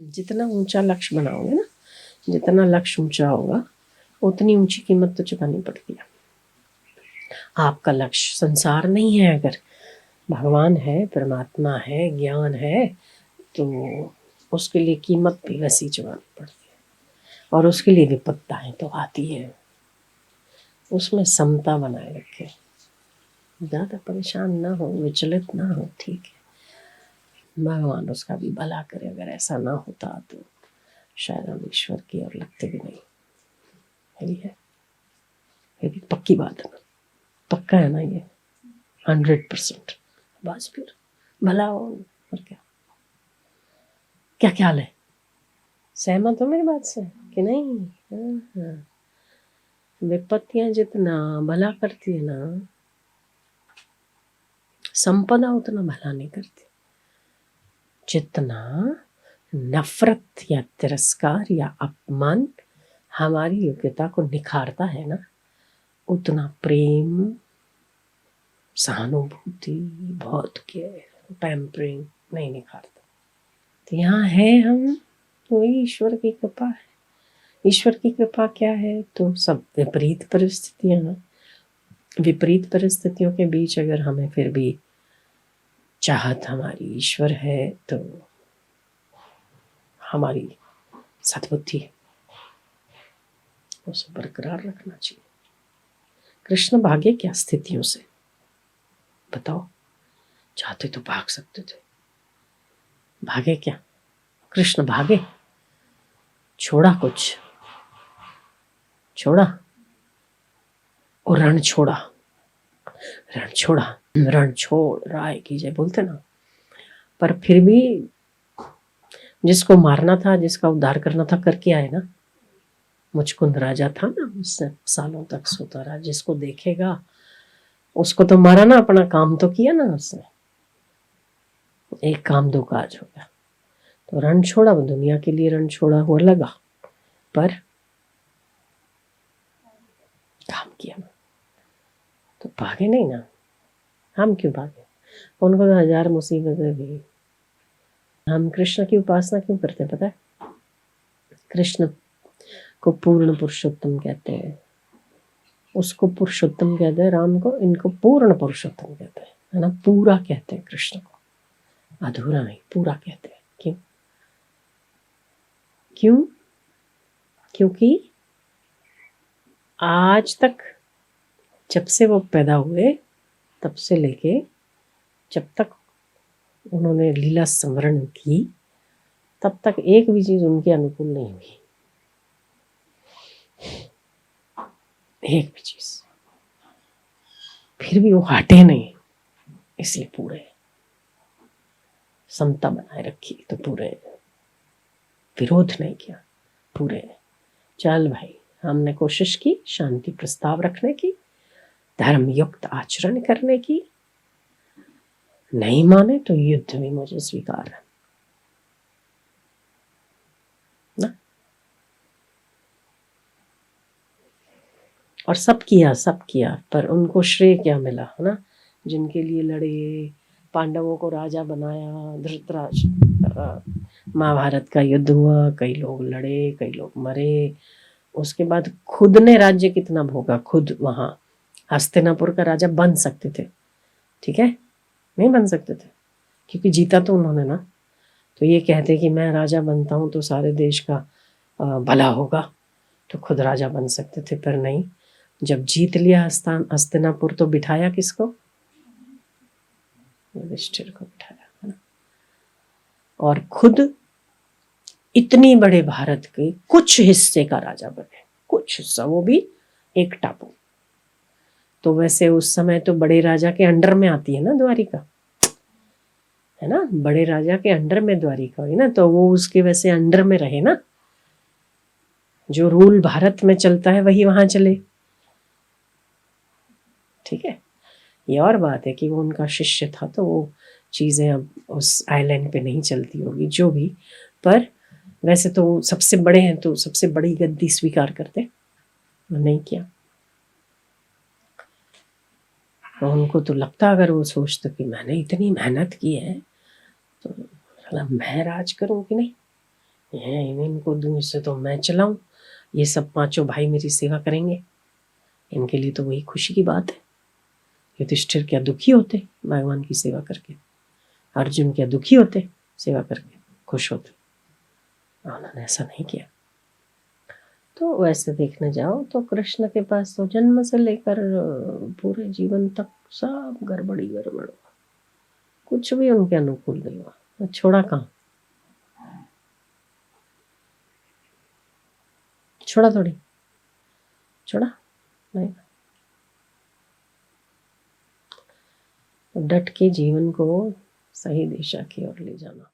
जितना ऊंचा लक्ष्य बनाओगे ना, जितना लक्ष्य ऊंचा होगा उतनी ऊंची कीमत तो चुकानी पड़ती है। आपका लक्ष्य संसार नहीं है, अगर भगवान है, परमात्मा है, ज्ञान है, तो उसके लिए कीमत भी वैसी चुकानी पड़ती है। और उसके लिए विपत्ताएं तो आती है, उसमें समता बनाए रखे, ज़्यादा परेशान ना हो, विचलित ना हो, ठीक है। भगवान उसका भी भला करे। अगर ऐसा ना होता तो शायद हम ईश्वर की ओर लगते भी नहीं। ये भी पक्की बात है ना, पक्का है ना ये, 100%। बस फिर भला हो, और क्या। क्या ख्याल है, सहमत हो मेरी बात से कि नहीं? हाँ। विपत्तियां जितना भला करती है ना, संपदा उतना भला नहीं करती। जितना नफरत या तिरस्कार या अपमान हमारी योग्यता को निखारता है ना, उतना प्रेम, सहानुभूति, बहुत केयर, पैम्परिंग नहीं निखारता। तो यहाँ है हम, वही ईश्वर की कृपा है। ईश्वर की कृपा क्या है? तो सब विपरीत परिस्थितियां हैं। विपरीत परिस्थितियों के बीच अगर हमें फिर भी चाहत हमारी ईश्वर है, तो हमारी सद्बुद्धि उसे बरकरार रखना चाहिए। कृष्ण भागे क्या स्थितियों से? बताओ, चाहते तो भाग सकते थे, भागे क्या? कृष्ण भागे, छोड़ा कुछ, छोड़ा और रण छोड़ा। रण छोड़ा, रण छोड़ राय की जय बोलते ना। पर फिर भी जिसको मारना था, जिसका उद्धार करना था, करके आए ना। मुचकुंद राजा था ना, उसने सालों तक सोता रहा। जिसको देखेगा उसको तो मारा ना, अपना काम तो किया ना उसने। एक काम दो काज हो गया। तो रण छोड़ा, वो दुनिया के लिए रण छोड़ा हुआ लगा, पर काम किया ना। तो भागे नहीं ना। हम क्यों भागे? उनको तो 1000 मुसीबतें भी। हम कृष्ण की उपासना क्यों करते हैं पता है? कृष्ण को पूर्ण पुरुषोत्तम कहते हैं, उसको पुरुषोत्तम कहते हैं, राम को। इनको पूर्ण पुरुषोत्तम कहते हैं, है ना। पूरा कहते हैं कृष्ण को, अधूरा नहीं, पूरा कहते हैं। क्यों? क्यों? क्योंकि आज तक, जब से वो पैदा हुए तब से लेके जब तक उन्होंने लीला स्मरण की, तब तक एक भी चीज उनके अनुकूल नहीं हुई, एक भी चीज। फिर भी वो हटे नहीं, इसलिए पूरे। समता बनाए रखी तो पूरे, विरोध नहीं किया, पूरे। चल भाई, हमने कोशिश की शांति प्रस्ताव रखने की, धर्म युक्त आचरण करने की, नहीं माने तो युद्ध भी मुझे स्वीकार है ना। और सब किया, पर उनको श्रेय क्या मिला, है ना। जिनके लिए लड़े, पांडवों को राजा बनाया, धृतराष्ट्र, महाभारत का युद्ध हुआ, कई लोग लड़े, कई लोग मरे। उसके बाद खुद ने राज्य कितना भोगा, खुद वहां हस्तिनापुर का राजा बन सकते थे, ठीक है, नहीं बन सकते थे, क्योंकि जीता तो उन्होंने ना। तो ये कहते कि मैं राजा बनता हूं तो सारे देश का भला होगा, तो खुद राजा बन सकते थे, पर नहीं। जब जीत लिया हस्तिनापुर, तो बिठाया किसको? युधिष्ठिर को बिठाया, है ना। और खुद इतनी बड़े भारत के कुछ हिस्से का राजा बने, कुछ हिस्सा, वो भी एक टापू। तो वैसे उस समय तो बड़े राजा के अंडर में आती है ना द्वारिका, है ना। बड़े राजा के अंडर में द्वारिका हुई ना, तो वो उसके वैसे अंडर में रहे ना। जो रूल भारत में चलता है वही वहां चले, ठीक है। ये और बात है कि वो उनका शिष्य था, तो वो चीजें अब उस आइलैंड पे नहीं चलती होगी, जो भी। पर वैसे तो सबसे बड़े हैं, तो सबसे बड़ी गद्दी स्वीकार करते, नहीं किया। तो उनको तो लगता, अगर वो सोचते कि मैंने इतनी मेहनत की है तो मतलब मैं राज करूं कि नहीं, ये इनको दूँ, इससे तो मैं चलाऊँ, ये सब पांचों भाई मेरी सेवा करेंगे, इनके लिए तो वही खुशी की बात है। युधिष्ठिर क्या दुखी होते भगवान की सेवा करके, अर्जुन क्या दुखी होते सेवा करके, खुश होते। उन्होंने ऐसा नहीं किया। तो वैसे देखने जाओ तो कृष्ण के पास तो जन्म से लेकर पूरे जीवन तक सब गड़बड़ी गड़बड़ हुआ, कुछ भी उनके अनुकूल नहीं हुआ। तो छोड़ा कहाँ, छोड़ा थोड़ी, छोड़ा नहीं। तो डट के जीवन को सही दिशा की ओर ले जाना।